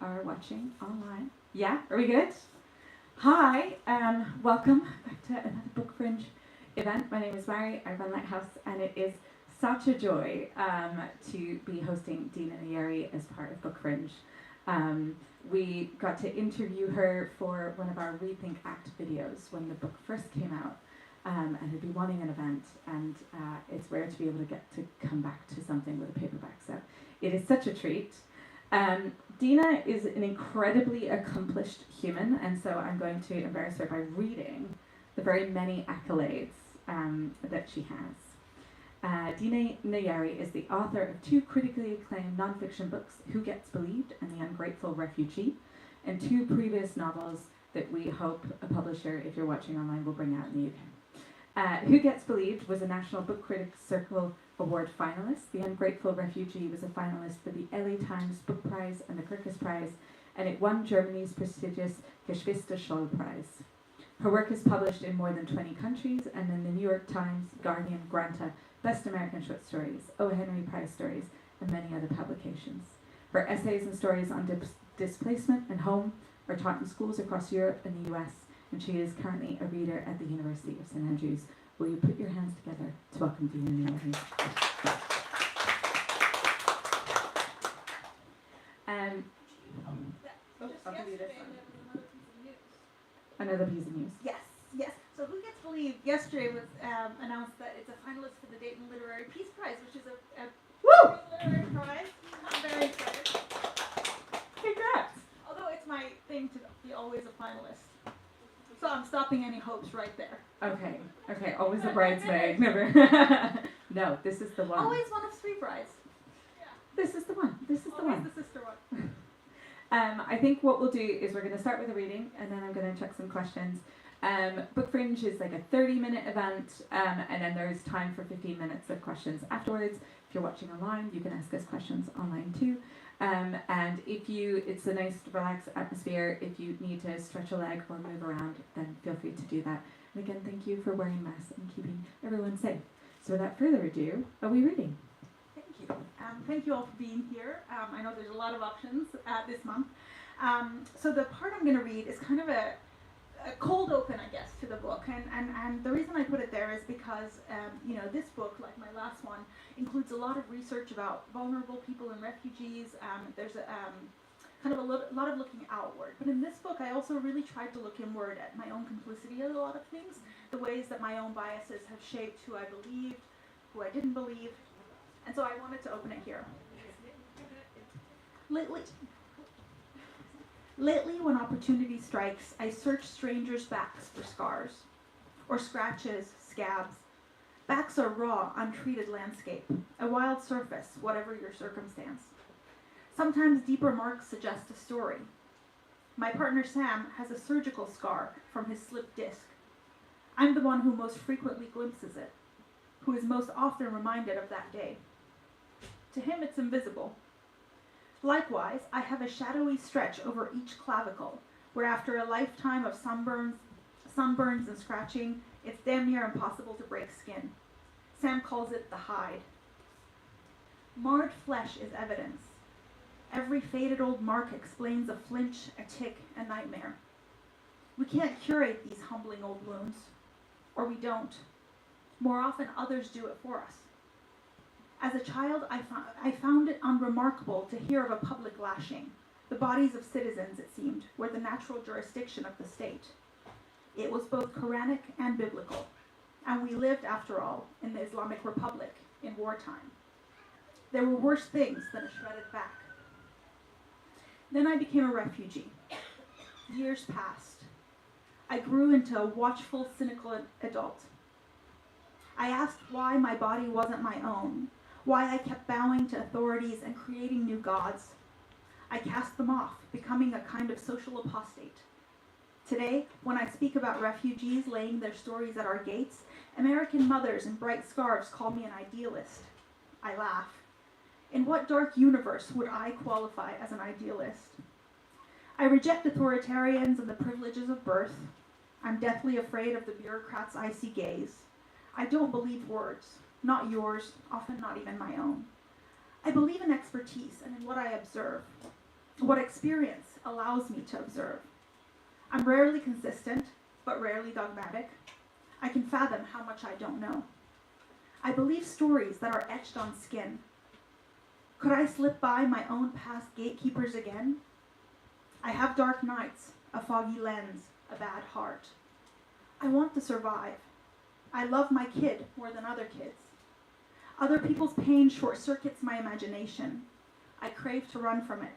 Are watching online. Yeah, are we good? Hi, welcome back to another Book Fringe event. My name is Mary, I run Lighthouse, and it is such a joy to be hosting Dina Nayeri as part of Book Fringe. We got to interview her for one of our Rethink Act videos when the book first came out, and had been wanting an event, and it's rare to be able to get to come back to something with a paperback, so it is such a treat. Dina is an incredibly accomplished human, and so I'm going to embarrass her by reading the very many accolades that she has. Dina Nayeri is the author of two critically acclaimed nonfiction books, Who Gets Believed and The Ungrateful Refugee, and two previous novels that we hope a publisher, if you're watching online, will bring out in the UK. Who Gets Believed was a National Book Critics Circle Award finalist. The Ungrateful Refugee was a finalist for the LA Times Book Prize and the Kirkus Prize, and it won Germany's prestigious Geschwister Scholl Prize. Her work is published in more than 20 countries and in the New York Times, Guardian, Granta, Best American Short Stories, O. Henry Prize Stories, and many other publications. Her essays and stories on displacement and home are taught in schools across Europe and the US, and she is currently a reader at the University of St. Andrews. Will you put your hands together to welcome Dina Nayeri? I'll give you this one. Another piece of news. Yes. So Who Gets Believed yesterday was announced that it's a finalist for the Dayton Literary Peace Prize, which is a literary prize. I'm very excited. Congrats! Although it's my thing to be always a finalist. So I'm stopping any hopes right there. Okay, always a bridesmaid, never. No, this is the one. Always one of three brides. Yeah. This is the one. Always the sister one. I think what we'll do is we're going to start with a reading, and then I'm going to check some questions. Book Fringe is like a 30-minute event, and then there's time for 15 minutes of questions afterwards. If you're watching online, you can ask us questions online too. And it's a nice, relaxed atmosphere. If you need to stretch a leg or move around, then feel free to do that. And again, thank you for wearing masks and keeping everyone safe. So without further ado, are we reading? Thank you. Thank you all for being here. I know there's a lot of options this month. So the part I'm going to read is kind of a cold open, I guess, to the book. And the reason I put it there is because, this book, like my last one, includes a lot of research about vulnerable people and refugees. There's a lot of looking outward. But in this book, I also really tried to look inward at my own complicity in a lot of things, the ways that my own biases have shaped who I believed, who I didn't believe. And so I wanted to open it here. Lately, when opportunity strikes, I search strangers' backs for scars, or scratches, scabs. Backs are raw, untreated landscape, a wild surface, whatever your circumstance. Sometimes deeper marks suggest a story. My partner Sam has a surgical scar from his slipped disc. I'm the one who most frequently glimpses it, who is most often reminded of that day. To him, it's invisible. Likewise, I have a shadowy stretch over each clavicle, where after a lifetime of sunburns and scratching, it's damn near impossible to break skin. Sam calls it the hide. Marred flesh is evidence. Every faded old mark explains a flinch, a tick, a nightmare. We can't curate these humbling old wounds, or we don't. More often, others do it for us. As a child, I found it unremarkable to hear of a public lashing. The bodies of citizens, it seemed, were the natural jurisdiction of the state. It was both Quranic and biblical, and we lived, after all, in the Islamic Republic in wartime. There were worse things than a shredded back. Then I became a refugee. Years passed. I grew into a watchful, cynical adult. I asked why my body wasn't my own, why I kept bowing to authorities and creating new gods. I cast them off, becoming a kind of social apostate. Today, when I speak about refugees laying their stories at our gates, American mothers in bright scarves call me an idealist. I laugh. In what dark universe would I qualify as an idealist? I reject authoritarians and the privileges of birth. I'm deathly afraid of the bureaucrat's icy gaze. I don't believe words, not yours, often not even my own. I believe in expertise and in what I observe. what experience allows me to observe. I'm rarely consistent, but rarely dogmatic. I can fathom how much I don't know. I believe stories that are etched on skin. Could I slip by my own past gatekeepers again? I have dark nights, a foggy lens, a bad heart. I want to survive. I love my kid more than other kids. Other people's pain short circuits my imagination. I crave to run from it.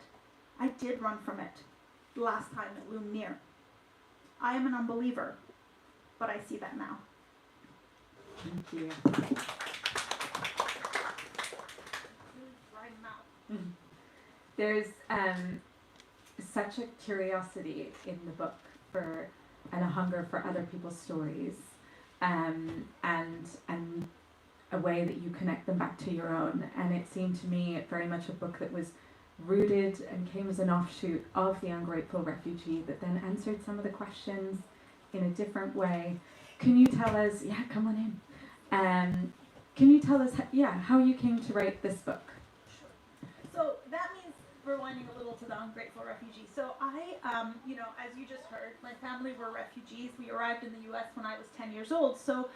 I did run from it, the last time it loomed near. I am an unbeliever, but I see that now. Thank you. There's such a curiosity in the book for and a hunger for other people's stories, and a way that you connect them back to your own. And it seemed to me very much a book that was rooted and came as an offshoot of The Ungrateful Refugee, that then answered some of the questions in a different way. Can you tell us, come on in. Can you tell us, how you came to write this book? Sure. So that means rewinding a little to The Ungrateful Refugee. So I, as you just heard, my family were refugees. We arrived in the U.S. when I was 10 years old. So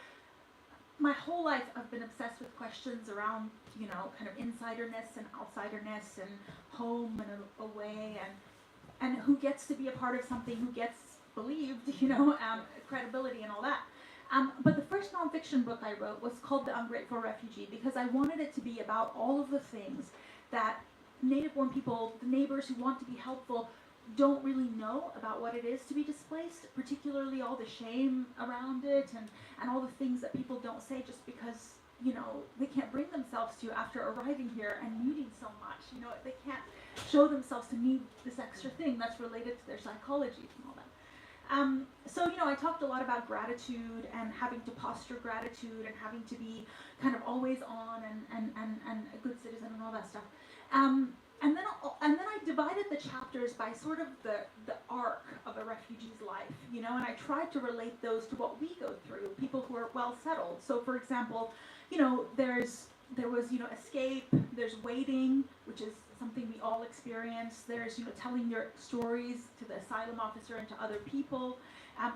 my whole life I've been obsessed with questions around, kind of insiderness and outsiderness and home and away and who gets to be a part of something, who gets believed, credibility and all that. But the first nonfiction book I wrote was called The Ungrateful Refugee because I wanted it to be about all of the things that native-born people, the neighbors who want to be helpful, don't really know about what it is to be displaced, particularly all the shame around it and all the things that people don't say just because, they can't bring themselves to after arriving here and needing so much. They can't show themselves to need this extra thing that's related to their psychology and all that. So I talked a lot about gratitude and having to posture gratitude and having to be kind of always on and a good citizen and all that stuff. And then I divided the chapters by sort of the arc of a refugee's life, and I tried to relate those to what we go through, people who are well settled. So for example, there was escape, there's waiting, which is something we all experience. There's telling your stories to the asylum officer and to other people.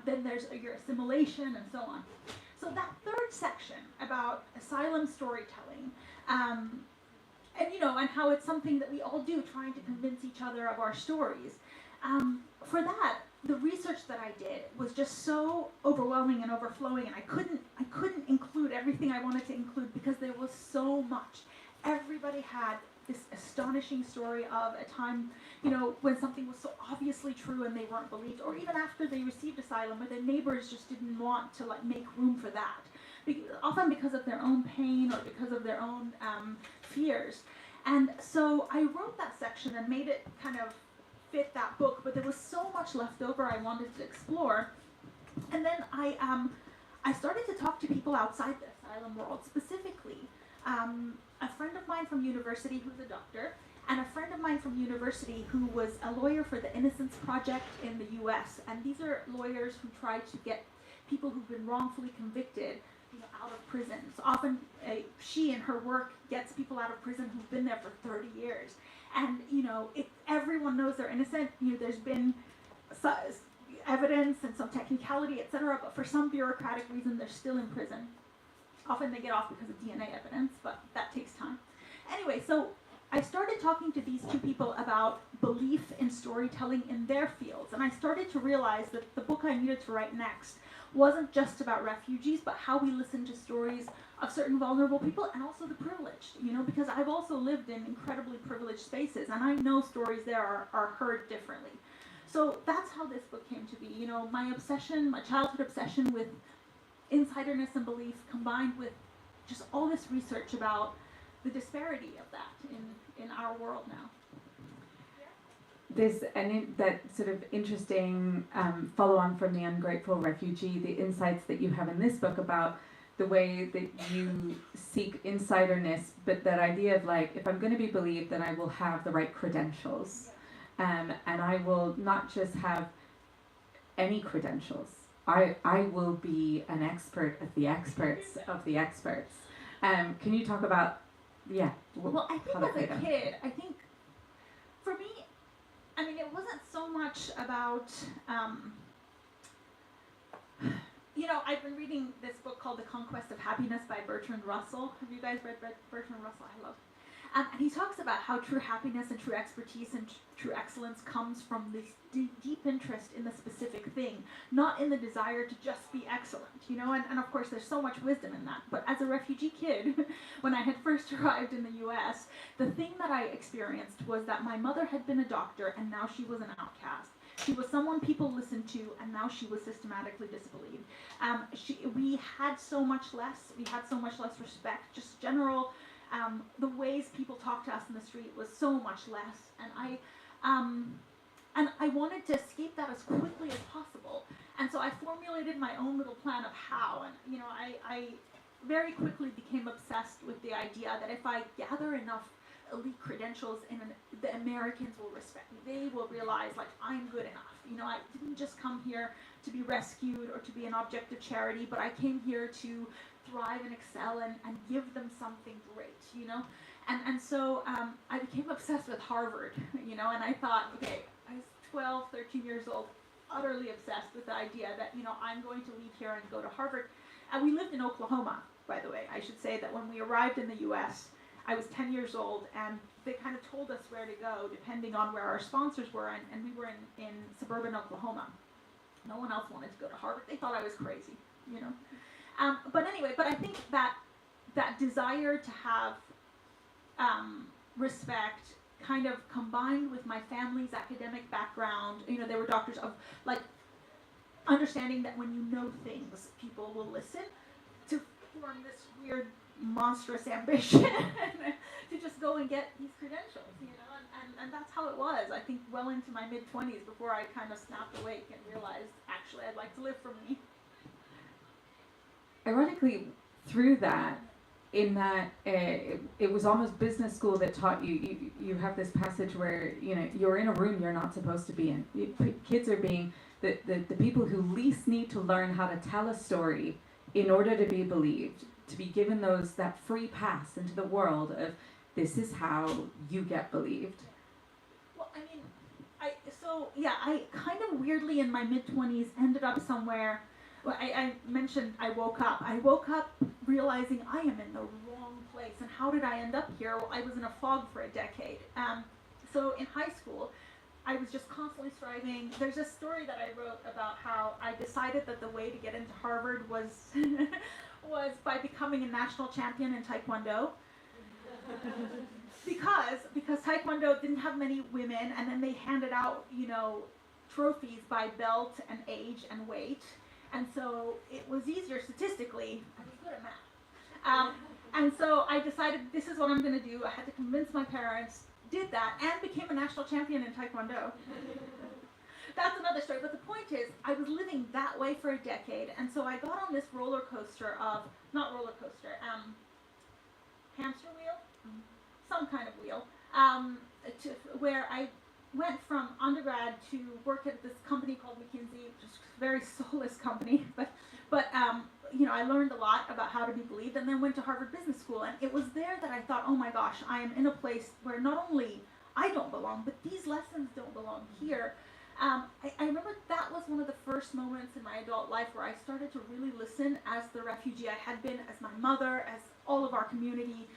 Then there's your assimilation and so on. So that third section about asylum storytelling, and how it's something that we all do, trying to convince each other of our stories. For that, the research that I did was just so overwhelming and overflowing, and I couldn't include everything I wanted to include because there was so much. Everybody had this astonishing story of a time, when something was so obviously true and they weren't believed, or even after they received asylum, where their neighbors just didn't want to make room for that, often because of their own pain or because of their own fears. And so I wrote that section and made it kind of fit that book, but there was so much left over I wanted to explore. And then I started to talk to people outside the asylum world, specifically a friend of mine from university who's a doctor, and a friend of mine from university who was a lawyer for the Innocence Project in the US. And these are lawyers who try to get people who've been wrongfully convicted out of prison. So often she in her work gets people out of prison who've been there for 30 years. And, everyone knows they're innocent. There's been evidence and some technicality, etc. But for some bureaucratic reason, they're still in prison. Often they get off because of DNA evidence, but that takes time. Anyway, so I started talking to these two people about belief in storytelling in their fields. And I started to realize that the book I needed to write next wasn't just about refugees, but how we listen to stories of certain vulnerable people and also the privileged, because I've also lived in incredibly privileged spaces and I know stories there are heard differently. So that's how this book came to be. My childhood obsession with insiderness and belief combined with just all this research about the disparity of that in our world now. There's that sort of interesting follow-on from The Ungrateful Refugee, the insights that you have in this book about the way that you seek insiderness, but that idea of if I'm going to be believed, then I will have the right credentials. And I will not just have any credentials. I will be an expert of the experts of the experts. Can you talk about, Well, I think as a kid, for me, I mean, it wasn't so much about, I've been reading this book called The Conquest of Happiness by Bertrand Russell. Have you guys read Bertrand Russell? I love. And he talks about how true happiness and true expertise and true excellence comes from this deep interest in the specific thing, not in the desire to just be excellent, and of course there's so much wisdom in that. But as a refugee kid, when I had first arrived in the US, the thing that I experienced was that my mother had been a doctor and now she was an outcast. She was someone people listened to, and now she was systematically disbelieved. We had so much less respect, just general. The ways people talked to us in the street was so much less, and I wanted to escape that as quickly as possible. And so I formulated my own little plan of how, and I very quickly became obsessed with the idea that if I gather enough elite credentials, the Americans will respect me. They will realize, like, I'm good enough. I didn't just come here to be rescued or to be an object of charity, but I came here to thrive and excel and give them something great, And so I became obsessed with Harvard, and I thought, okay, I was 12, 13 years old, utterly obsessed with the idea that, I'm going to leave here and go to Harvard. And we lived in Oklahoma, by the way. I should say that when we arrived in the U.S., I was 10 years old, and they kind of told us where to go depending on where our sponsors were, and we were in suburban Oklahoma. No one else wanted to go to Harvard. They thought I was crazy, But anyway, I think that desire to have respect kind of combined with my family's academic background, they were doctors, of like understanding that when you know things, people will listen, to form this weird monstrous ambition to just go and get these credentials, and that's how it was, I think, well into my mid-20s before I kind of snapped awake and realized, actually, I'd like to live for me. Ironically, through that, in that it was almost business school that taught you have this passage where, you're in a room you're not supposed to be in. Kids are being, the people who least need to learn how to tell a story in order to be believed, to be given that free pass into the world of, this is how you get believed. Well, I mean, I kind of weirdly in my mid-20s ended up somewhere. Well, I mentioned I woke up realizing I am in the wrong place. And how did I end up here? Well, I was in a fog for a decade. So in high school, I was just constantly striving. There's a story that I wrote about how I decided that the way to get into Harvard was was by becoming a national champion in Taekwondo. because Taekwondo didn't have many women, and then they handed out, trophies by belt and age and weight. And so it was easier statistically. I was good at math. And so I decided, this is what I'm going to do. I had to convince my parents, did that, and became a national champion in Taekwondo. That's another story. But the point is, I was living that way for a decade. And so I got on this roller coaster of, hamster wheel? Some kind of wheel. Where I went from undergrad to work at this company called McKinsey, which is a very soulless company, but I learned a lot about how to be believed, and then went to Harvard Business School, and it was there that I thought, oh my gosh, I am in a place where not only I don't belong, but these lessons don't belong here. I remember that was one of the first moments in my adult life where I started to really listen as the refugee I had been, as my mother, as all of our community,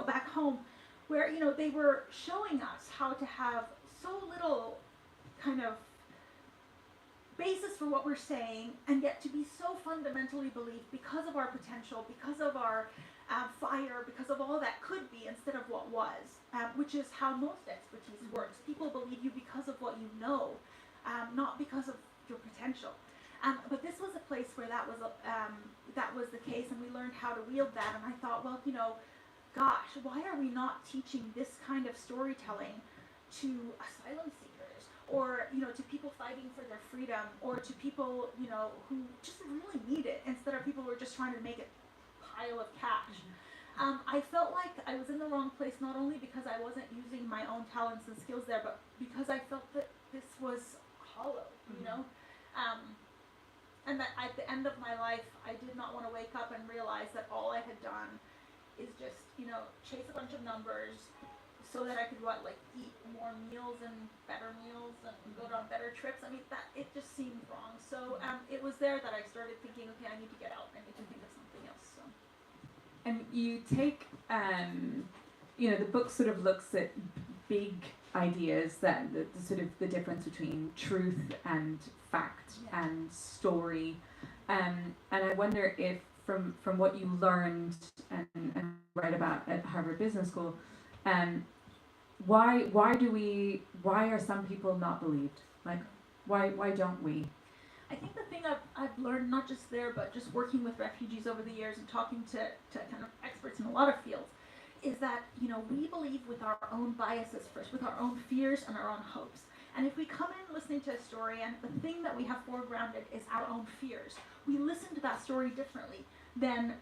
back home, where, they were showing us how to have so little kind of basis for what we're saying, and yet to be so fundamentally believed because of our potential, because of our fire, because of all that could be instead of what was, which is how most expertise works. People believe you because of what you know, not because of your potential. But this was a place where that was the case, and we learned how to wield that. And I thought, well, gosh, why are we not teaching this kind of storytelling to asylum seekers, or to people fighting for their freedom, or to people who just really need it, instead of people who are just trying to make a pile of cash. I felt like I was in the wrong place, not only because I wasn't using my own talents and skills there, but because I felt that this was hollow, and that at the end of my life, I did not want to wake up and realize that all I had done is just, chase a bunch of numbers, so that I could eat more meals and better meals and go on better trips. I mean, that it just seemed wrong. So it was there that I started thinking, okay, I need to get out. I need to think of something else. So. And you take, the book sort of looks at big ideas, that the sort of the difference between truth and fact and story, and I wonder if from what you learned and read about at Harvard Business School, why are some people not believed? Like, why don't we? I think the thing I've learned, not just there, but just working with refugees over the years and talking to kind of experts in a lot of fields, is that, we believe with our own biases first, with our own fears and our own hopes. And if we come in listening to a story and the thing that we have foregrounded is our own fears, we listen to that story differently than,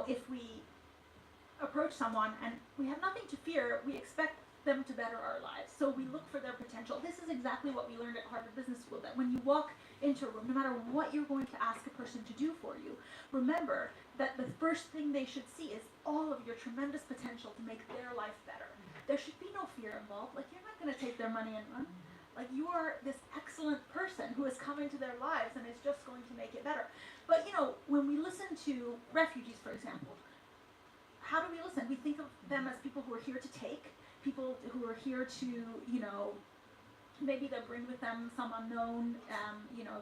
if we approach someone and we have nothing to fear, we expect them to better our lives. So we look for their potential. This is exactly what we learned at Harvard Business School, that when you walk into a room, no matter what you're going to ask a person to do for you, remember that the first thing they should see is all of your tremendous potential to make their life better. There should be no fear involved. Like, you're not going to take their money and run. Like, you are this excellent person who has come into their lives and is just going to make it better. But, when we listen to refugees, for example, how do we listen? We think of them as people who are here to take, people who are here to, maybe they'll bring with them some unknown,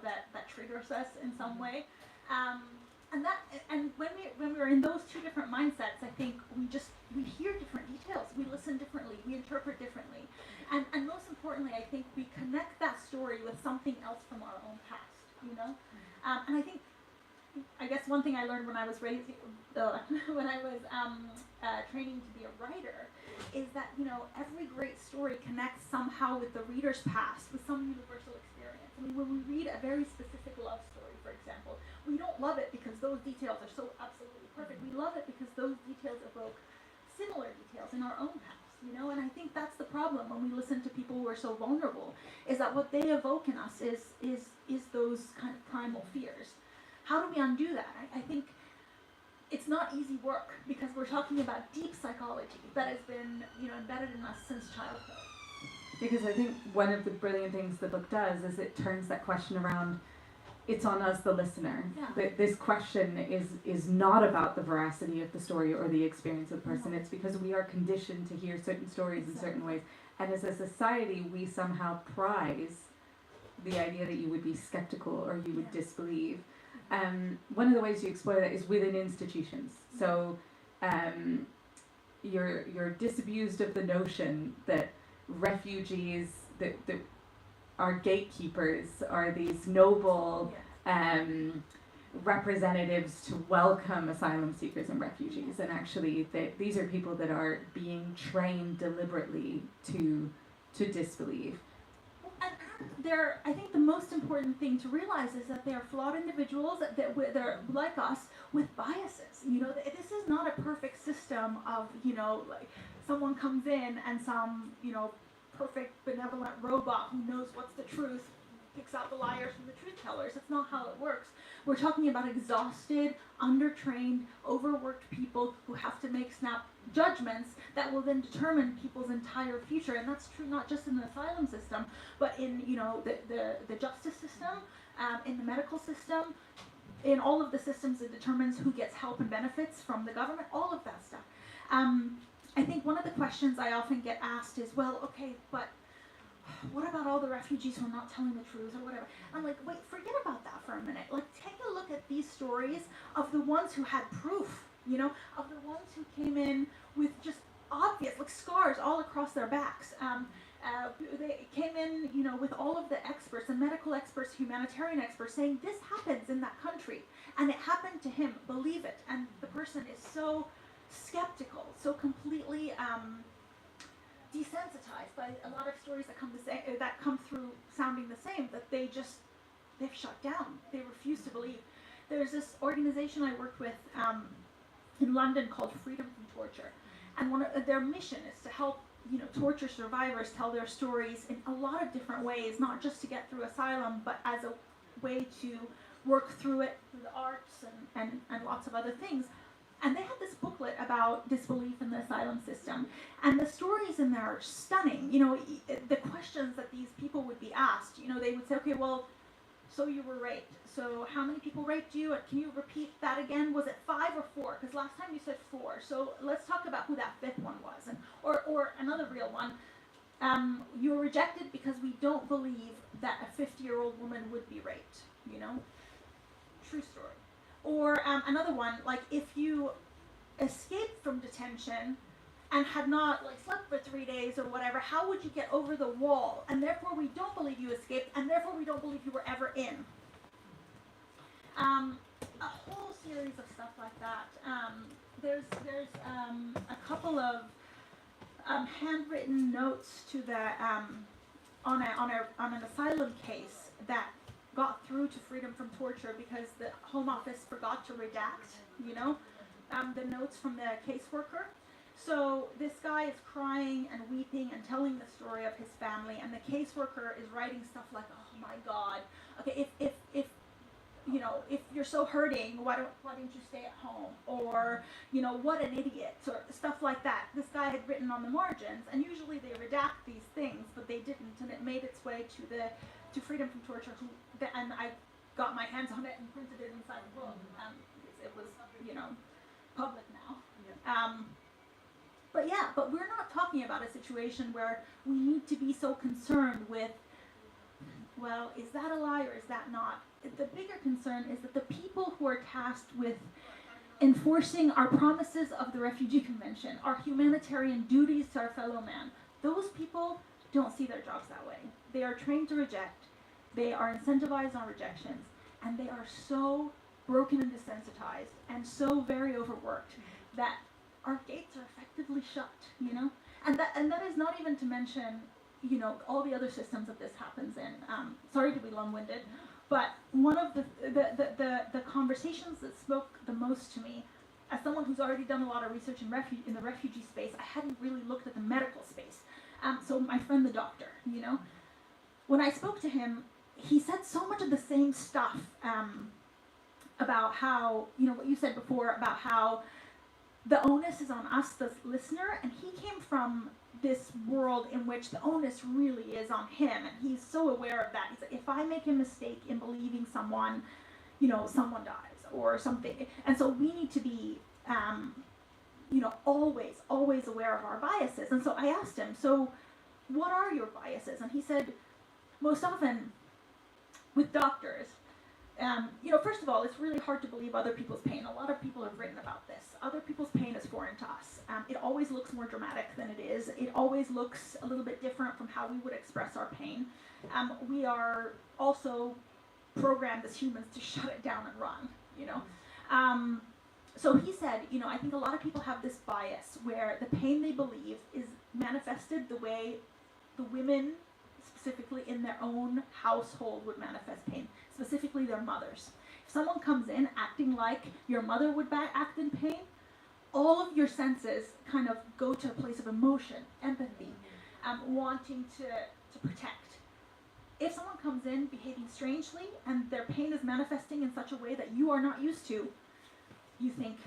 that triggers us in some way. And when we're in those two different mindsets, I think we hear different details, we listen differently, we interpret differently, and most importantly, I think we connect that story with something else from our own past, and I guess one thing I learned when I was training to be a writer is that, every great story connects somehow with the reader's past, with some universal experience. I mean, when we read a very specific love story, for example, we don't love it because those details are so absolutely perfect. We love it because those details evoke similar details in our own past, and I think that's the problem when we listen to people who are so vulnerable, is that what they evoke in us is those kind of primal fears. How do we undo that? I think it's not easy work, because we're talking about deep psychology that has been, embedded in us since childhood. Because I think one of the brilliant things the book does is it turns that question around. It's on us, the listener. Yeah. This question is not about the veracity of the story or the experience of the person. No. It's because we are conditioned to hear certain stories in certain ways. And as a society, we somehow prize the idea that you would be skeptical or you would disbelieve. One of the ways you explore that is within institutions. So you're disabused of the notion that refugees, that are gatekeepers, are these noble representatives to welcome asylum seekers and refugees, and actually these are people that are being trained deliberately to disbelieve. I think the most important thing to realize is that they are flawed individuals, that they're like us, with biases. This is not a perfect system of, like someone comes in and some, perfect benevolent robot who knows what's the truth picks out the liars from the truth tellers. That's not how it works. We're talking about exhausted, undertrained, overworked people who have to make snap judgments that will then determine people's entire future. And that's true not just in the asylum system, but in the justice system, in the medical system, in all of the systems that determines who gets help and benefits from the government, all of that stuff. I think one of the questions I often get asked is, well, okay, but what about all the refugees who are not telling the truth or whatever? I'm like, wait, forget about that for a minute. Like, take a look at these stories of the ones who had proof, of the ones who came in with just obvious, like scars all across their backs. They came in, with all of the experts, the medical experts, humanitarian experts, saying this happens in that country, and it happened to him, believe it. And the person is so skeptical, so completely desensitized by a lot of stories that come through sounding the same, that they've shut down. They refuse to believe. There's this organization I worked with in London called Freedom from Torture, and one of their mission is to help torture survivors tell their stories in a lot of different ways, not just to get through asylum, but as a way to work through it through the arts and lots of other things. And they had this booklet about disbelief in the asylum system. And the stories in there are stunning. The questions that these people would be asked, they would say, okay, well, so you were raped. So how many people raped you? And can you repeat that again? Was it 5 or 4? Because last time you said 4. So let's talk about who that 5th one was. And or another real one. You were rejected because we don't believe that a 50-year-old woman would be raped. True story. Or another one, like if you escaped from detention and had not slept for 3 days or whatever, how would you get over the wall? And therefore we don't believe you escaped, and therefore we don't believe you were ever in. A whole series of stuff like that. There's a couple of handwritten notes to the on an asylum case that got through to Freedom from Torture because the Home Office forgot to redact, the notes from the caseworker. So this guy is crying and weeping and telling the story of his family, and the caseworker is writing stuff like, "Oh my God, okay, if you're so hurting, why didn't you stay at home?" Or, "What an idiot," or stuff like that. This guy had written on the margins, and usually they redact these things, but they didn't, and it made its way to Freedom from Torture, and I got my hands on it and printed it inside the book. It was, public now. Yeah. But we're not talking about a situation where we need to be so concerned with, well, is that a lie or is that not? The bigger concern is that the people who are tasked with enforcing our promises of the Refugee Convention, our humanitarian duties to our fellow man, those people don't see their jobs that way. They are trained to reject, they are incentivized on rejections, and they are so broken and desensitized and so very overworked that our gates are effectively shut, And that is not even to mention, all the other systems that this happens in. Sorry to be long-winded, but one of the conversations that spoke the most to me, as someone who's already done a lot of research in the refugee space, I hadn't really looked at the medical space. So my friend, the doctor, when I spoke to him, he said so much of the same stuff about how, what you said before, about how the onus is on us, the listener, and he came from this world in which the onus really is on him, and he's so aware of that. He's like, if I make a mistake in believing someone, someone dies or something. And so we need to be, always aware of our biases. And so I asked him, so what are your biases? And he said, most often with doctors, first of all, it's really hard to believe other people's pain. A lot of people have written about this. Other people's pain is foreign to us. It always looks more dramatic than it is. It always looks a little bit different from how we would express our pain. We are also programmed as humans to shut it down and run, So he said, I think a lot of people have this bias where the pain they believe is manifested the way the women specifically in their own household would manifest pain, specifically their mothers. If someone comes in acting like your mother would act in pain, all of your senses kind of go to a place of emotion, empathy, wanting to protect. If someone comes in behaving strangely and their pain is manifesting in such a way that you are not used to, you think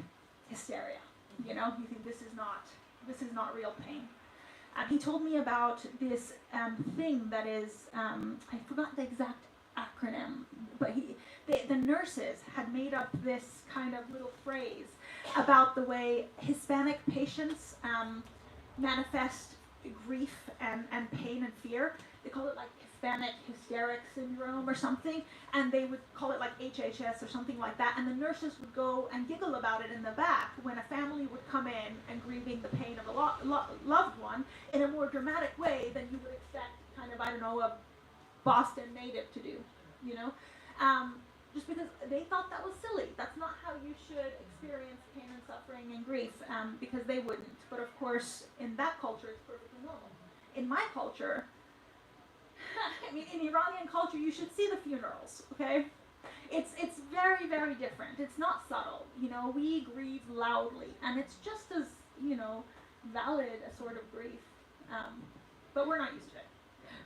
hysteria. You think this is not real pain. He told me about this thing that is, I forgot the exact acronym, but the nurses had made up this kind of little phrase about the way Hispanic patients manifest grief and pain and fear. They call it like Hispanic hysteric syndrome or something, and they would call it like HHS or something like that, and the nurses would go and giggle about it in the back when a family would come in and grieving the pain of a loved one in a more dramatic way than you would expect kind of, a Boston native to do, just because they thought that was silly. That's not how you should experience pain and suffering and grief, because they wouldn't. But of course, in that culture, it's perfectly normal. In my culture, in Iranian culture, you should see the funerals, okay? It's very, very different. It's not subtle. We grieve loudly, and it's just as, valid a sort of grief. But we're not used to it.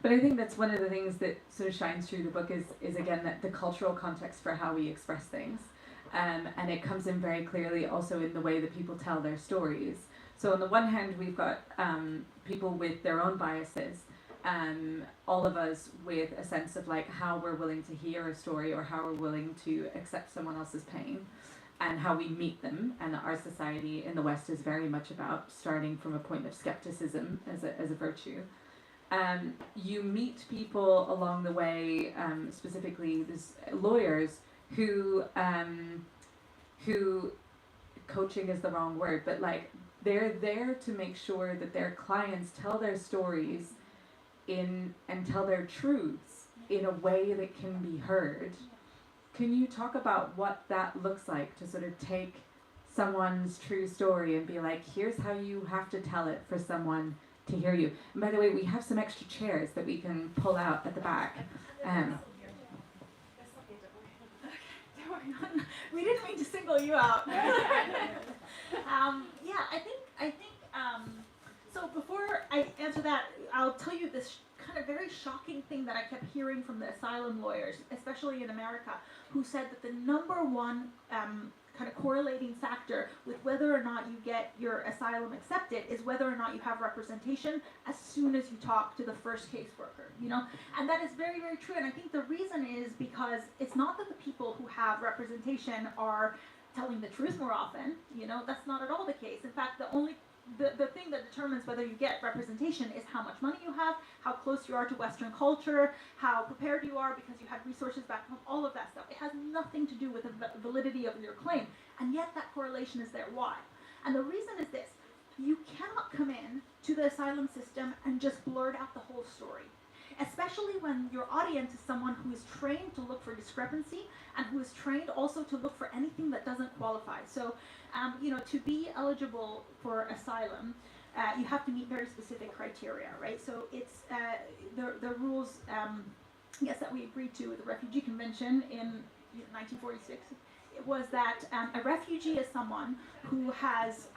But I think that's one of the things that sort of shines through the book is again, that the cultural context for how we express things. And it comes in very clearly also in the way that people tell their stories. So on the one hand, we've got people with their own biases, all of us with a sense of like how we're willing to hear a story or how we're willing to accept someone else's pain and how we meet them. And our society in the West is very much about starting from a point of skepticism as a virtue. You meet people along the way, specifically this lawyers who coaching is the wrong word, but like they're there to make sure that their clients tell their stories and tell their truths in a way that can be heard. Can you talk about what that looks like to sort of take someone's true story and be like, here's how you have to tell it for someone to hear you? And by the way, we have some extra chairs that we can pull out at the back. We didn't mean to single you out. So before I answer that, I'll tell you this kind of very shocking thing that I kept hearing from the asylum lawyers, especially in America, who said that the number one kind of correlating factor with whether or not you get your asylum accepted is whether or not you have representation as soon as you talk to the first caseworker, you know? And that is very, very true. And I think the reason is because it's not that the people who have representation are telling the truth more often, you know? That's not at all the case. In fact, the thing that determines whether you get representation is how much money you have, how close you are to Western culture, how prepared you are because you had resources back home, all of that stuff. It has nothing to do with the validity of your claim, and yet that correlation is there. Why? And the reason is this: you cannot come in to the asylum system and just blurt out the whole story, especially when your audience is someone who is trained to look for discrepancy and who is trained also to look for anything that doesn't qualify. So, to be eligible for asylum, you have to meet very specific criteria, right? So it's the rules, that we agreed to with the Refugee Convention in 1946. It was that a refugee is someone who has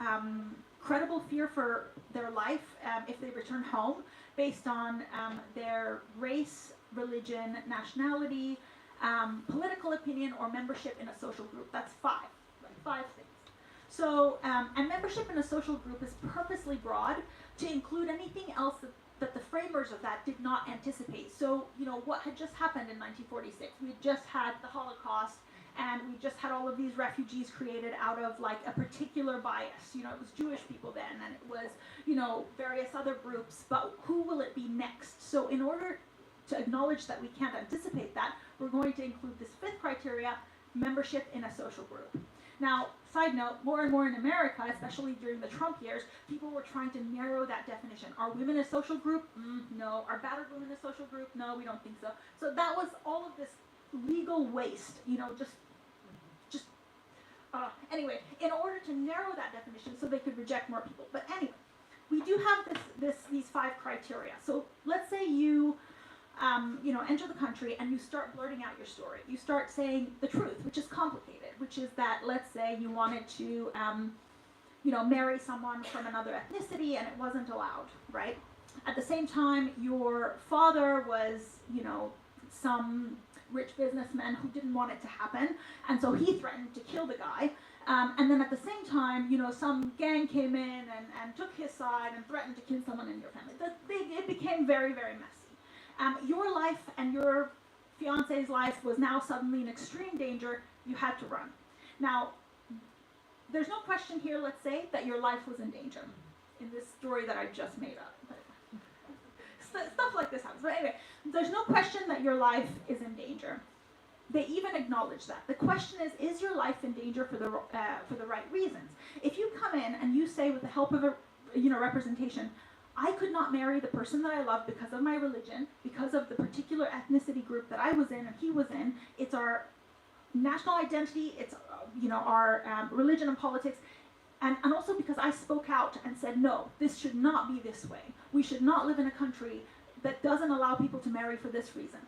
credible fear for their life if they return home based on their race, religion, nationality, political opinion, or membership in a social group. That's five things. So, and membership in a social group is purposely broad to include anything else that the framers of that did not anticipate. So, what had just happened in 1946? We had just had the Holocaust, and we just had all of these refugees created out of like a particular bias. It was Jewish people then, and it was, various other groups, but who will it be next? So in order to acknowledge that we can't anticipate that, we're going to include this fifth criteria, membership in a social group. Now, side note, more and more in America, especially during the Trump years, people were trying to narrow that definition. Are women a social group? No. Are battered women a social group? No, we don't think so. So that was all of this legal waste, anyway, in order to narrow that definition so they could reject more people. But anyway, we do have these five criteria. So let's say you enter the country and you start blurting out your story. You start saying the truth, which is complicated, which is that, let's say you wanted to, marry someone from another ethnicity and it wasn't allowed, right? At the same time, your father was, some rich businessman who didn't want it to happen, and so he threatened to kill the guy. And then at the same time, some gang came in and took his side and threatened to kill someone in your family. It became very, very messy. Your life and your fiance's life was now suddenly in extreme danger. You had to run. Now, there's no question here, let's say, that your life was in danger in this story that I just made up. Stuff like this happens. But anyway, there's no question that your life is in danger. They even acknowledge that. The question is your life in danger for the right reasons? If you come in and you say, with the help of a representation, I could not marry the person that I love because of my religion, because of the particular ethnicity group that I was in and he was in. It's our national identity. It's our religion and politics. And also because I spoke out and said, no, this should not be this way. We should not live in a country that doesn't allow people to marry for this reason.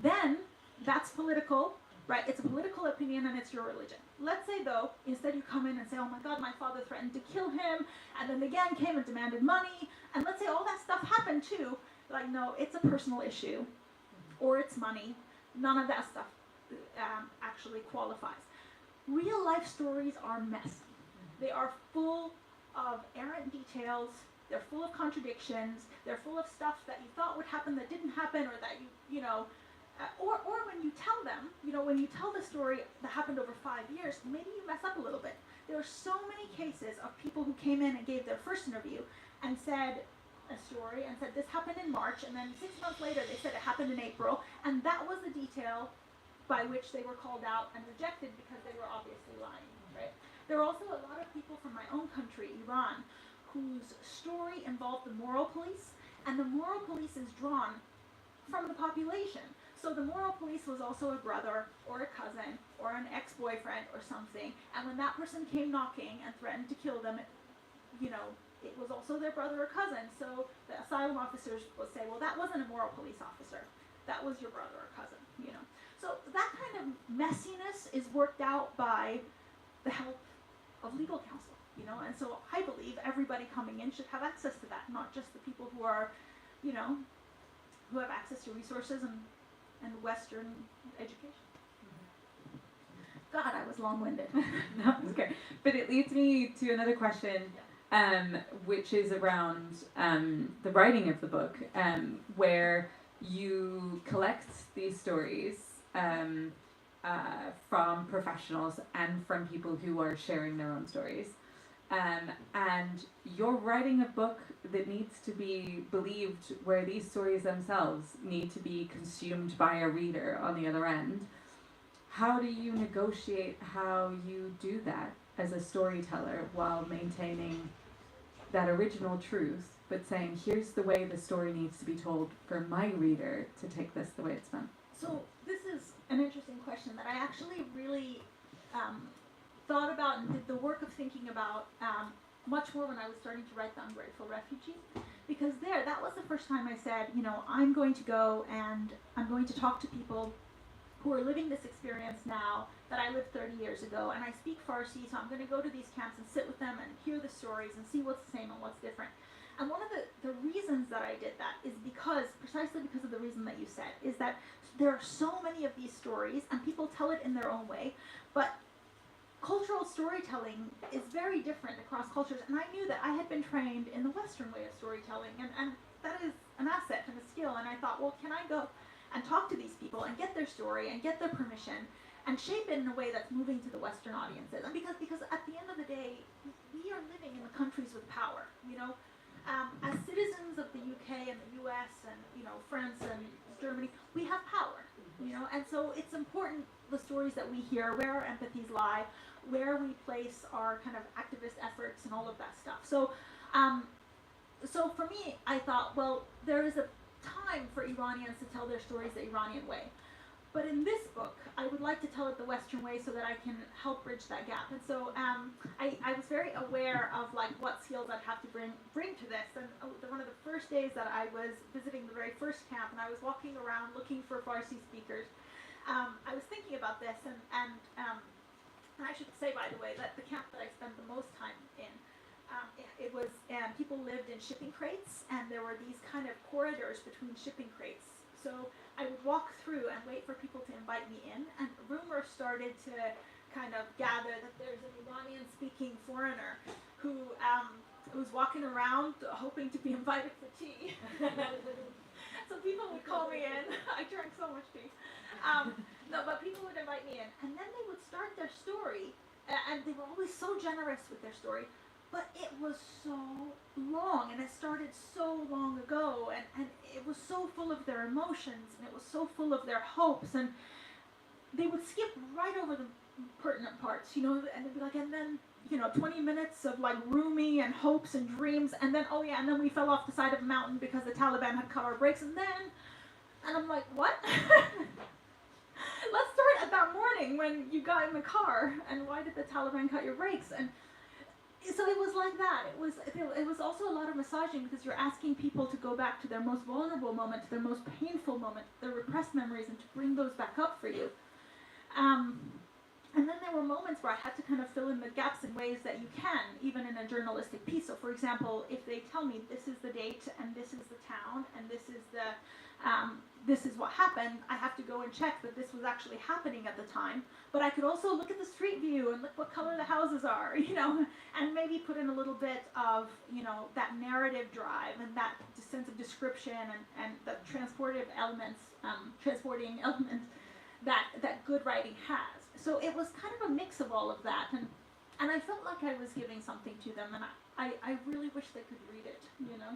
Then that's political, right? It's a political opinion and it's your religion. Let's say, though, instead you come in and say, oh my God, my father threatened to kill him, and then the gang came and demanded money, and let's say all that stuff happened too. Like, no, it's a personal issue, or it's money. None of that stuff actually qualifies. Real life stories are messy. They are full of errant details. They're full of contradictions. They're full of stuff that you thought would happen that didn't happen, or that or when you tell them, when you tell the story that happened over 5 years, maybe you mess up a little bit. There are so many cases of people who came in and gave their first interview and said a story and said this happened in March, and then 6 months later they said it happened in April, and that was the detail by which they were called out and rejected because they were obviously lying, right? There are also a lot of people from my own country, Iran, whose story involved the moral police, and the moral police is drawn from the population. So the moral police was also a brother or a cousin or an ex-boyfriend or something, and when that person came knocking and threatened to kill them, it was also their brother or cousin. So the asylum officers would say, well, that wasn't a moral police officer, that was your brother or cousin, So that kind of messiness is worked out by the help of legal counsel, and so I believe everybody coming in should have access to that, not just the people who are, who have access to resources and Western education. God, I was long-winded. No, it's okay. But it leads me to another question, which is around the writing of the book, where you collect these stories from professionals and from people who are sharing their own stories. And you're writing a book that needs to be believed, where these stories themselves need to be consumed by a reader on the other end. How do you negotiate how you do that as a storyteller while maintaining that original truth, but saying, here's the way the story needs to be told for my reader to take this the way it's meant? So this is an interesting question that I actually really thought about and did the work of thinking about much more when I was starting to write The Ungrateful Refugee, because that was the first time I said, I'm going to go and I'm going to talk to people who are living this experience now that I lived 30 years ago, and I speak Farsi, so I'm going to go to these camps and sit with them and hear the stories and see what's the same and what's different. And one of the reasons that I did that is precisely because of the reason that you said, is that there are so many of these stories and people tell it in their own way, but cultural storytelling is very different across cultures, and I knew that I had been trained in the Western way of storytelling, and that is an asset and a skill, and I thought, well, can I go and talk to these people and get their story and get their permission and shape it in a way that's moving to the Western audiences? And because at the end of the day, we are living in the countries with power, as citizens of the UK and the US and, France and Germany, we have power, and so it's important, the stories that we hear, where our empathies lie, where we place our kind of activist efforts and all of that stuff. So, so for me, I thought, well, there is a time for Iranians to tell their stories the Iranian way. But in this book, I would like to tell it the Western way so that I can help bridge that gap. And so I was very aware of what skills I'd have to bring to this. And one of the first days that I was visiting the very first camp, and I was walking around looking for Farsi speakers, I was thinking about this, and I should say, by the way, that the camp that I spent the most time in, it was people lived in shipping crates, and there were these kind of corridors between shipping crates. So I would walk through and wait for people to invite me in, and rumors started to kind of gather that there's an Iranian-speaking foreigner who was walking around hoping to be invited for tea. So people would call me in. I drank so much tea. No, but people would invite me in, and then they would start their story, and they were always so generous with their story, but it was so long, and it started so long ago, and it was so full of their emotions, and it was so full of their hopes, and they would skip right over the pertinent parts, and they'd be like, and then 20 minutes of roomy and hopes and dreams, and then, oh yeah, and then we fell off the side of a mountain because the Taliban had cut our brakes, and I'm like, what? Let's start at that morning when you got in the car, and why did the Taliban cut your brakes? And so it was like that. It was also a lot of massaging, because you're asking people to go back to their most vulnerable moment, to their most painful moment, their repressed memories, and to bring those back up for you. And then there were moments where I had to kind of fill in the gaps in ways that you can, even in a journalistic piece. So, for example, if they tell me this is the date and this is the town and this is what happened, I have to go and check that this was actually happening at the time. But I could also look at the street view and look what color the houses are, and maybe put in a little bit of, that narrative drive and that sense of description and the transporting element that good writing has. So it was kind of a mix of all of that, and I felt like I was giving something to them, and I really wish they could read it, Yeah.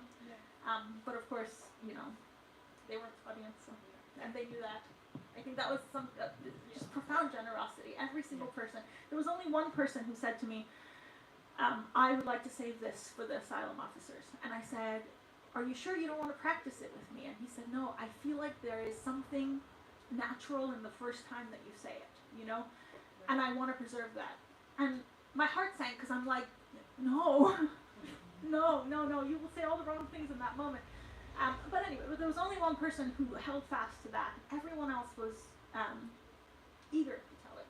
But of course, they weren't the audience, and they knew that. I think that was some just profound generosity. Every single person. There was only one person who said to me, I would like to save this for the asylum officers. And I said, are you sure you don't want to practice it with me? And he said, no, I feel like there is something natural in the first time that you say it, and I want to preserve that. And my heart sank because I'm like, no, you will say all the wrong things in that moment. But anyway, there was only one person who held fast to that. Everyone else was eager to tell it.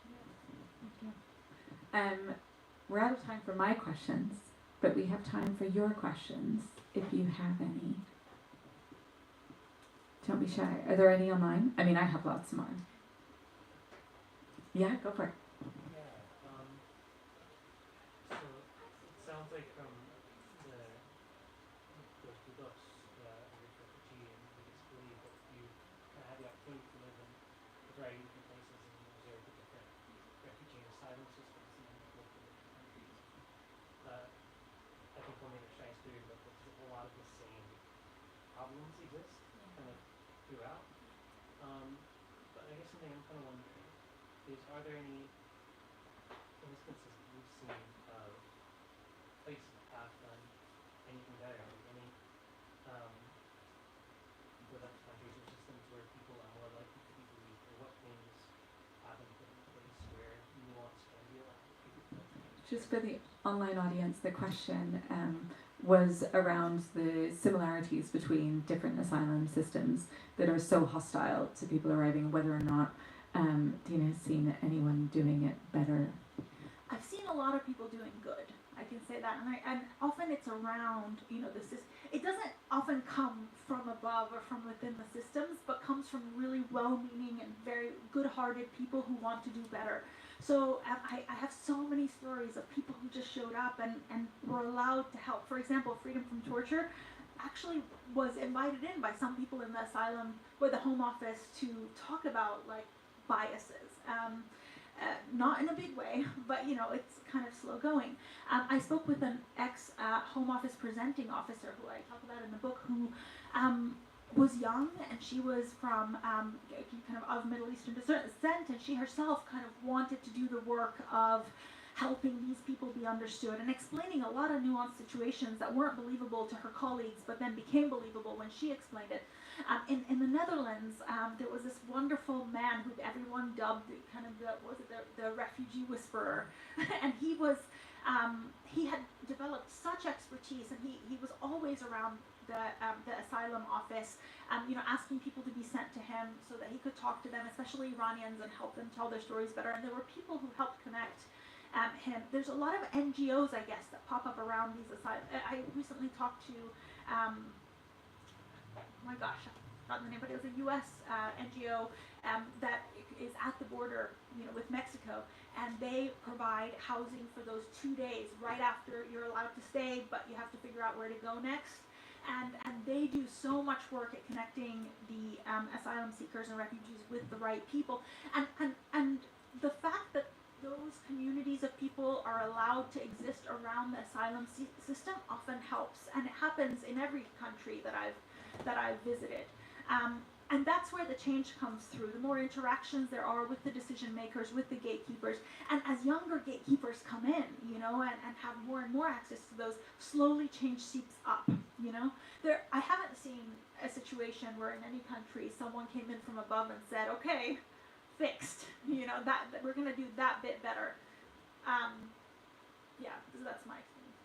We're out of time for my questions, but we have time for your questions, if you have any. Don't be shy. Are there any online? I mean, I have lots more. Yeah, go for it. Yeah, so it sounds like from those two books, Rich Refugee and Biggest Believe, that you kind of had the opportunity to live in a variety of different places and observe the different refugee and asylum systems in local different countries. I think one thing that shines through is that a lot of the same problems exist kind of throughout. But I guess something I'm kind of wondering is, are there any instances that you've seen of places that have done anything better? Any whether it's countries or systems where people are more likely to be believed, or what things haven't put in place where nuance can be allowed? Just for the online audience, the question was around the similarities between different asylum systems that are so hostile to people arriving, whether or not Dina has seen anyone doing it better. I've seen a lot of people doing good. I can say that, and often it's around, it doesn't often come from above or from within the systems, but comes from really well-meaning and very good-hearted people who want to do better. So I have so many stories of people who just showed up and were allowed to help. For example, Freedom from Torture actually was invited in by some people in the asylum or the Home Office to talk about biases. Not in a big way, but it's kind of slow going. I spoke with an ex-Home Office presenting officer who I talk about in the book, who was young, and she was from kind of Middle Eastern descent, and she herself kind of wanted to do the work of helping these people be understood and explaining a lot of nuanced situations that weren't believable to her colleagues, but then became believable when she explained it. In the Netherlands, there was this wonderful man who everyone dubbed kind of the refugee whisperer, and he had developed such expertise, and he was always around the asylum office, asking people to be sent to him so that he could talk to them, especially Iranians, and help them tell their stories better. And there were people who helped connect him. There's a lot of NGOs, I guess, that pop up around these asylum. I recently talked to, oh my gosh, I forgot the name, but it was a U.S. NGO that is at the border, with Mexico, and they provide housing for those 2 days right after you're allowed to stay, but you have to figure out where to go next. And they do so much work at connecting the asylum seekers and refugees with the right people. And the fact that those communities of people are allowed to exist around the asylum system often helps, and it happens in every country that I've visited. And that's where the change comes through. The more interactions there are with the decision makers, with the gatekeepers, and as younger gatekeepers come in, and have more and more access to those, slowly change seeps up. I haven't seen a situation where in any country someone came in from above and said, "Okay, fixed. That we're going to do that bit better." So that's my experience.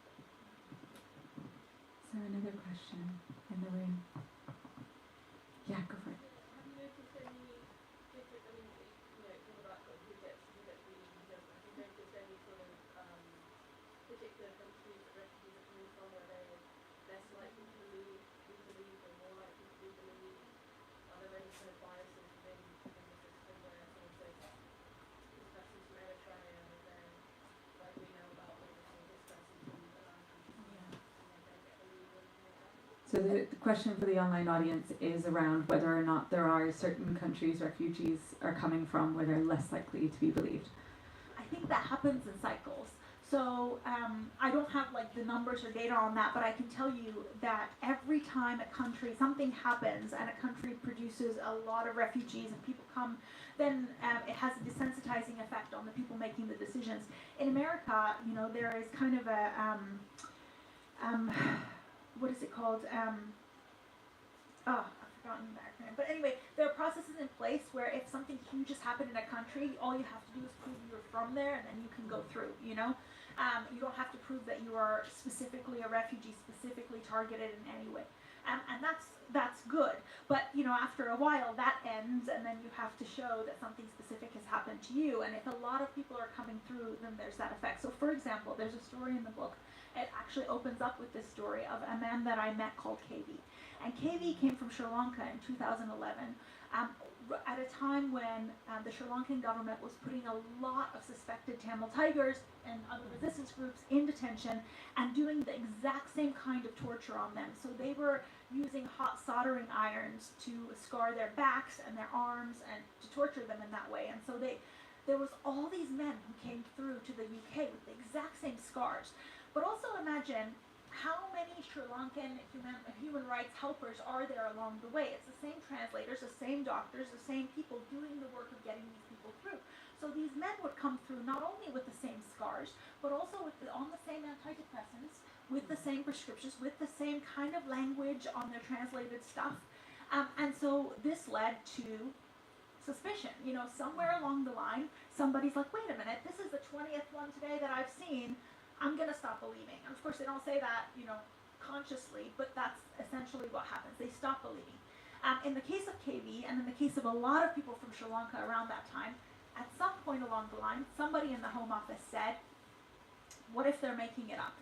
Is there another question in the room? Yeah, go for it. Have you noticed any different, talk about who gets reading, who doesn't, pick the countries that refugees are coming from, where they're less likely to be believed or more likely to be believed? Are there any kind of biases within the system where someone says this person's from Eritrea, but then like we know about this person's from Iran country, and they don't get believed or anything like that? So the question for the online audience is around whether or not there are certain countries refugees are coming from where they're less likely to be believed. I think that happens in cycles. So I don't have like the numbers or data on that, but I can tell you that every time a country, something happens and a country produces a lot of refugees and people come, then it has a desensitizing effect on the people making the decisions. In America, you know, there is kind of a, what is it called? I've forgotten the acronym. But anyway, there are processes in place where if something huge has happened in a country, all you have to do is prove you're from there, and then you can go through, you know? You don't have to prove that you are specifically a refugee, specifically targeted in any way. And that's good. But, you know, after a while, that ends, and then you have to show that something specific has happened to you. And if a lot of people are coming through, then there's that effect. So, for example, there's a story in the book. It actually opens up with this story of a man that I met called KV. And KV came from Sri Lanka in 2011, at a time when the Sri Lankan government was putting a lot of suspected Tamil Tigers and other resistance groups in detention and doing the exact same kind of torture on them. So they were using hot soldering irons to scar their backs and their arms and to torture them in that way. And so there was all these men who came through to the UK with the exact same scars. But also imagine how many Sri Lankan human rights helpers are there along the way. It's the same translators, the same doctors, the same people doing the work of getting these people through. So these men would come through not only with the same scars, but also on the same antidepressants, with the same prescriptions, with the same kind of language on their translated stuff. And so this led to suspicion. You know, somewhere along the line, somebody's like, wait a minute, this is the 20th one today that I've seen. I'm going to stop believing. And of course, they don't say that, you know, consciously, but that's essentially what happens. They stop believing. In the case of KV, and in the case of a lot of people from Sri Lanka around that time, at some point along the line, somebody in the Home Office said, what if they're making it up?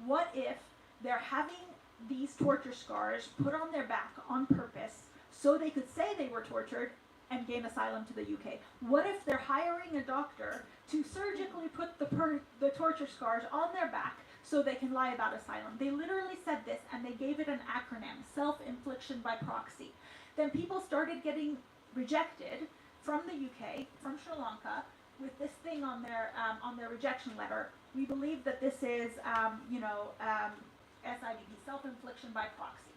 What if they're having these torture scars put on their back on purpose so they could say they were tortured and gain asylum to the UK? What if they're hiring a doctor to surgically put the torture scars on their back so they can lie about asylum? They literally said this, and they gave it an acronym, self-infliction by proxy. Then people started getting rejected from the UK, from Sri Lanka, with this thing on their rejection letter. We believe that this is, SIVP, self-infliction by proxy.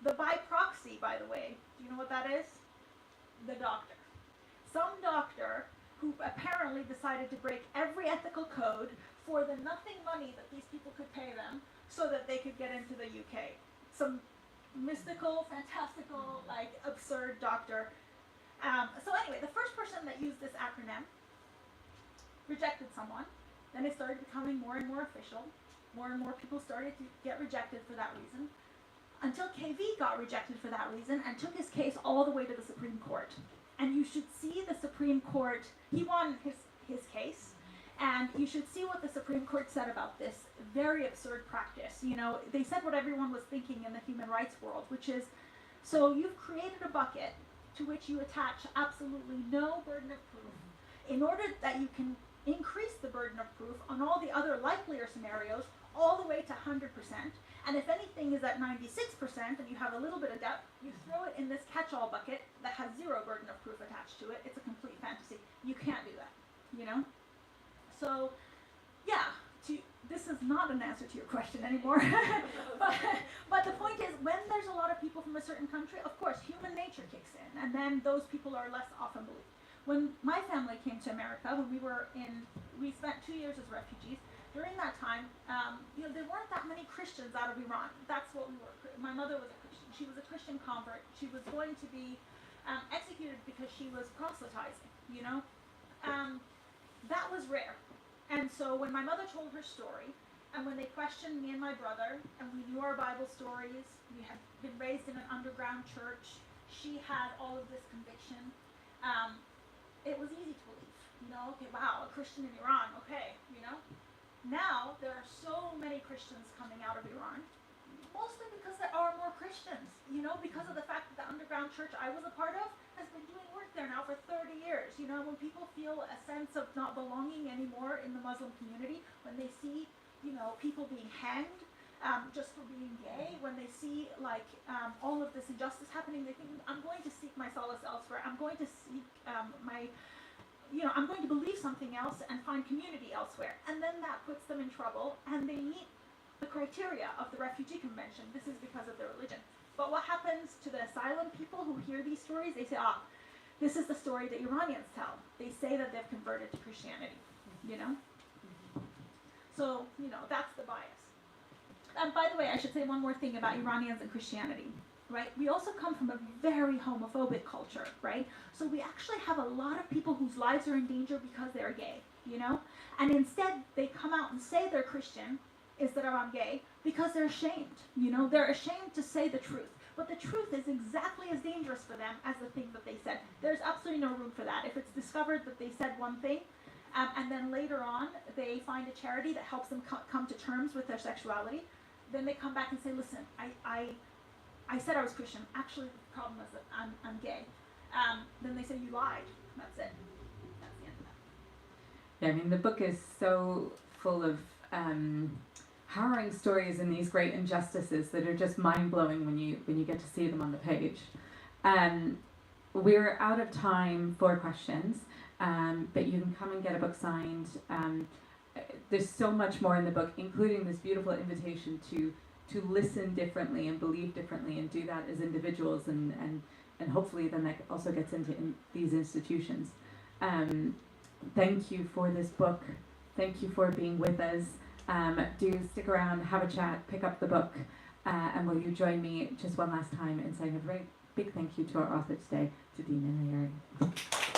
The by proxy, by the way, do you know what that is? The doctor. Some doctor who apparently decided to break every ethical code for the nothing money that these people could pay them so that they could get into the UK. Some mystical, fantastical, like absurd doctor. So anyway, the first person that used this acronym rejected someone. Then it started becoming more and more official. More and more people started to get rejected for that reason, until KV got rejected for that reason and took his case all the way to the Supreme Court. And you should see the Supreme Court, he won his case, and you should see what the Supreme Court said about this very absurd practice. You know, they said what everyone was thinking in the human rights world, which is, so you've created a bucket to which you attach absolutely no burden of proof in order that you can increase the burden of proof on all the other likelier scenarios all the way to 100%. And if anything is at 96% and you have a little bit of doubt, you throw it in this catch-all bucket that has zero burden of proof attached to it. It's a complete fantasy. You can't do that, you know? So, yeah, this is not an answer to your question anymore. but the point is, when there's a lot of people from a certain country, of course, human nature kicks in, and then those people are less often believed. When my family came to America, when we spent 2 years as refugees. During that time, there weren't that many Christians out of Iran. That's what we were. My mother was a Christian. She was a Christian convert. She was going to be executed because she was proselytizing, you know? That was rare. And so when my mother told her story, and when they questioned me and my brother, and we knew our Bible stories, we had been raised in an underground church, she had all of this conviction, it was easy to believe. You know, okay, wow, a Christian in Iran, okay, you know? Now there are so many Christians coming out of Iran, mostly because there are more Christians, because of the fact that the underground church I was a part of has been doing work there now for 30 years. When people feel a sense of not belonging anymore in the Muslim community, when they see, people being hanged just for being gay, when they see all of this injustice happening, they think, I'm going to seek my solace elsewhere. I'm going to seek I'm going to believe something else and find community elsewhere. And then that puts them in trouble, and they meet the criteria of the Refugee Convention. This is because of their religion. But what happens to the asylum people who hear these stories? They say, this is the story that Iranians tell. They say that they've converted to Christianity, So, that's the bias. And by the way, I should say one more thing about Iranians and Christianity. Right? We also come from a very homophobic culture, right? So we actually have a lot of people whose lives are in danger because they're gay, And instead, they come out and say they're Christian, instead of I'm gay, because they're ashamed, They're ashamed to say the truth. But the truth is exactly as dangerous for them as the thing that they said. There's absolutely no room for that. If it's discovered that they said one thing, and then later on, they find a charity that helps them come to terms with their sexuality, then they come back and say, listen, I said I was Christian. Actually, the problem is that I'm gay. Then they say you lied. That's it. That's the end of that. Yeah, I mean, the book is so full of harrowing stories and these great injustices that are just mind-blowing when you get to see them on the page. We're out of time for questions, but you can come and get a book signed. There's so much more in the book, including this beautiful invitation to listen differently and believe differently and do that as individuals, and hopefully then that also gets into these institutions. Thank you for this book. Thank you for being with us. Do stick around, have a chat, pick up the book, and will you join me just one last time in saying a very big thank you to our author today, to Dina Nayeri.